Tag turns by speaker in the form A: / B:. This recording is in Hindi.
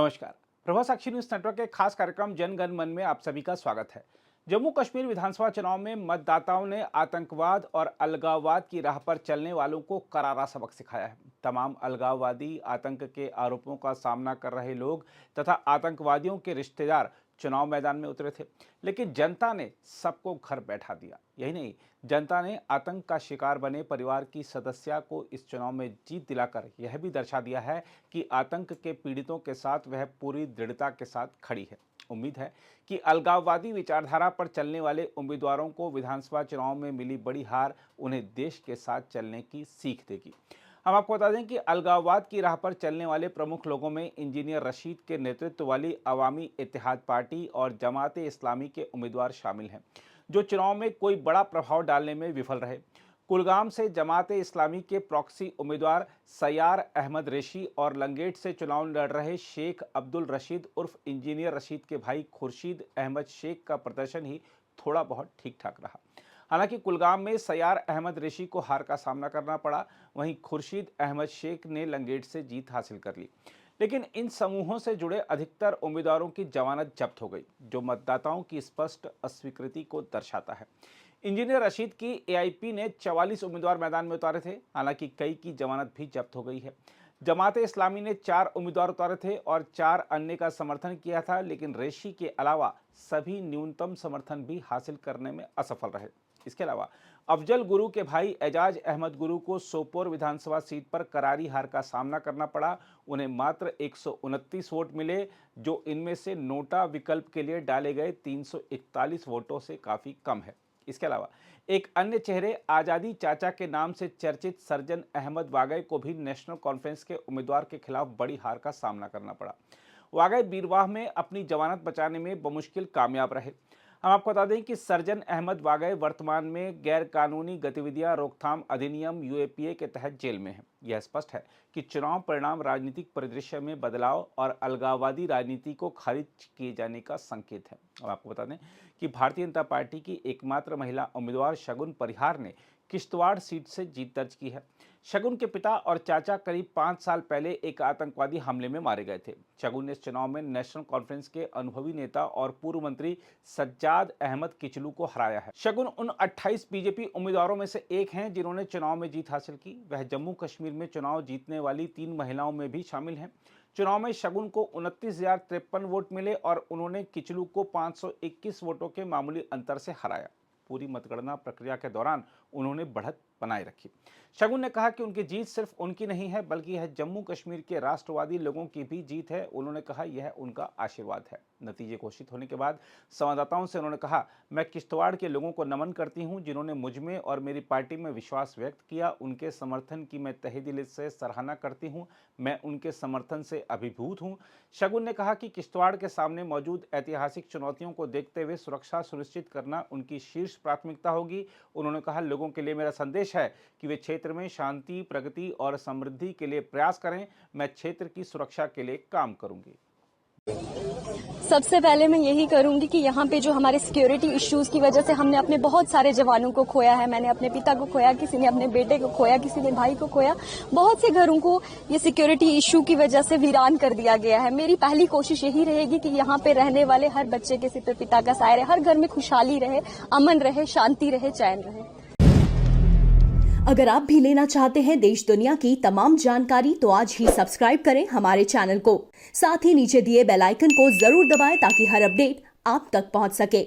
A: नमस्कार। प्रभा साक्षी न्यूज नेटवर्क के खास कार्यक्रम जन गण मन में आप सभी का स्वागत है। जम्मू कश्मीर विधानसभा चुनाव में मतदाताओं ने आतंकवाद और अलगाववाद की राह पर चलने वालों को करारा सबक सिखाया है। तमाम अलगाववादी, आतंक के आरोपों का सामना कर रहे लोग तथा आतंकवादियों के रिश्तेदार चुनाव मैदान में उतरे थे, लेकिन जनता ने सबको घर बैठा दिया। यही नहीं, जनता ने आतंक का शिकार बने परिवार की सदस्या को इस चुनाव में जीत दिलाकर यह भी दर्शा दिया है कि आतंक के पीड़ितों के साथ वह पूरी दृढ़ता के साथ खड़ी है। उम्मीद है कि अलगाववादी विचारधारा पर चलने वाले उम्मीदवारों को विधानसभा चुनाव में मिली बड़ी हार उन्हें देश के साथ चलने की सीख देगी। हम आपको बता दें कि अलगाववाद की राह पर चलने वाले प्रमुख लोगों में इंजीनियर रशीद के नेतृत्व वाली अवामी इत्तेहाद पार्टी और जमात इस्लामी के उम्मीदवार शामिल हैं, जो चुनाव में कोई बड़ा प्रभाव डालने में विफल रहे। कुलगाम से जमात इस्लामी के प्रॉक्सी उम्मीदवार सैयार अहमद रेशी और लंगेट से चुनाव लड़ रहे शेख अब्दुल रशीद उर्फ इंजीनियर रशीद के भाई खुर्शीद अहमद शेख का प्रदर्शन ही थोड़ा बहुत ठीक ठाक रहा। हालांकि कुलगाम में सैयार अहमद रेशी को हार का सामना करना पड़ा, वहीं खुर्शीद अहमद शेख ने लंगेट से जीत हासिल कर ली। लेकिन इन समूहों से जुड़े अधिकतर उम्मीदवारों की जमानत जब्त हो गई, जो मतदाताओं की स्पष्ट अस्वीकृति को दर्शाता है। इंजीनियर रशीद की एआईपी ने 44 उम्मीदवार मैदान में उतारे थे, हालांकि कई की जमानत भी जब्त हो गई है। जमात इस्लामी ने 4 उम्मीदवार उतारे थे और 4 अन्य का समर्थन किया था, लेकिन रेशी के अलावा सभी न्यूनतम समर्थन भी हासिल करने में असफल रहे। इसके अलावा अफजल गुरु के भाई एजाज अहमद गुरु को सोपोर विधानसभा सीट पर करारी हार का सामना करना पड़ा। उन्हें मात्र 129 वोट मिले, जो इनमें से नोटा विकल्प के लिए डाले गए 341 वोटों से काफ़ी कम है। इसके अलावा एक अन्य चेहरे आज़ादी चाचा के नाम से चर्चित सर्जन अहमद वागई को भी नेशनल कॉन्फ्रेंस के उम्मीदवार के खिलाफ बड़ी हार का सामना करना पड़ा। वागई बीरवाह में अपनी जमानत बचाने में बमुश्किल कामयाब रहे। हम आपको बता दें कि सर्जन अहमद वागई वर्तमान में गैर कानूनी गतिविधियां रोकथाम अधिनियम यूएपीए के तहत जेल में है। यह स्पष्ट है कि चुनाव परिणाम राजनीतिक परिदृश्य में बदलाव और अलगाववादी राजनीति को खारिज किए जाने का संकेत है। और आपको बता दें कि भारतीय जनता पार्टी की एकमात्र महिला उम्मीदवार शगुन परिहार ने किश्तवाड़ सीट से जीत दर्ज की है। शगुन के पिता और चाचा करीब 5 साल पहले एक आतंकवादी हमले में मारे गए थे। शगुन ने इस चुनाव में नेशनल कॉन्फ्रेंस के अनुभवी नेता और पूर्व मंत्री सज्जाद अहमद किचलू को हराया है। शगुन उन 28 बीजेपी उम्मीदवारों में से एक हैं जिन्होंने चुनाव में जीत हासिल की। वह जम्मू कश्मीर में चुनाव जीतने वाली 3 महिलाओं में भी शामिल हैं। चुनाव में शगुन को 29,053 वोट मिले और उन्होंने किचलू को 521 वोटों के मामूली अंतर से हराया। पूरी मतगणना प्रक्रिया के दौरान उन्होंने बढ़त बनाए रखी। शगुन ने कहा कि उनकी जीत सिर्फ उनकी नहीं है, बल्कि यह जम्मू कश्मीर के राष्ट्रवादी लोगों की भी जीत है। उन्होंने कहा यह उनका आशीर्वाद है। नतीजे घोषित होने के बाद संवाददाताओं से उन्होंने कहा, मैं किश्तवाड़ के लोगों को नमन करती हूं जिन्होंने मुझ में और मेरी पार्टी में विश्वास व्यक्त किया। उनके समर्थन की मैं तहे दिल से सराहना करती हूं। मैं उनके समर्थन से अभिभूत हूं। शगुन ने कहा कि किश्तवाड़ के सामने मौजूद ऐतिहासिक चुनौतियों को देखते हुए सुरक्षा सुनिश्चित करना उनकी शीर्ष प्राथमिकता होगी। उन्होंने कहा, लोगों के लिए मेरा संदेश है कि वे क्षेत्र में शांति, प्रगति और समृद्धि के लिए प्रयास करें। मैं क्षेत्र की सुरक्षा के लिए काम करूंगी।
B: सबसे पहले मैं यही करूंगी कि यहाँ पे जो हमारे सिक्योरिटी इश्यूज की वजह से हमने अपने बहुत सारे जवानों को खोया है। मैंने अपने पिता को खोया, किसी ने अपने बेटे को खोया, किसी ने भाई को खोया। बहुत से घरों को ये सिक्योरिटी इश्यू की वजह से वीरान कर दिया गया है। मेरी पहली कोशिश यही रहेगी कि यहाँ पे रहने वाले हर बच्चे के सिर पे पिता का साया रहे, हर घर में खुशहाली रहे, अमन रहे, शांति रहे, चैन रहे।
C: अगर आप भी लेना चाहते हैं देश दुनिया की तमाम जानकारी, तो आज ही सब्सक्राइब करें हमारे चैनल को। साथ ही नीचे दिए बेल आइकन को जरूर दबाएं ताकि हर अपडेट आप तक पहुंच सके।